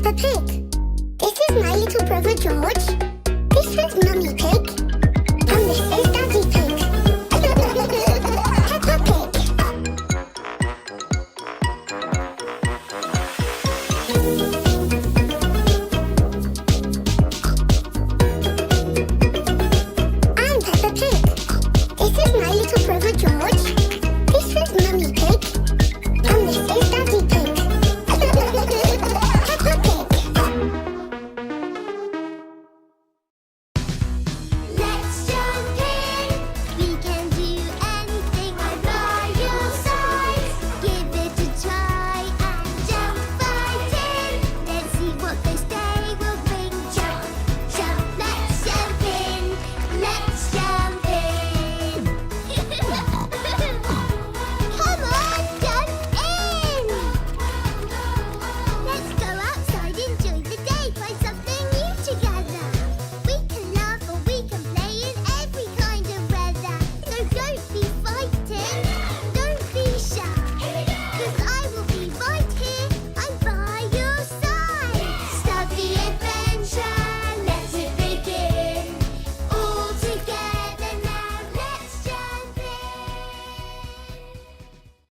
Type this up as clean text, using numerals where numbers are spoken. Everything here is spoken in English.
Peppa Pig. This is my little brother George. This is Mummy Pig. And this is Daddy Pig. Peppa Pig.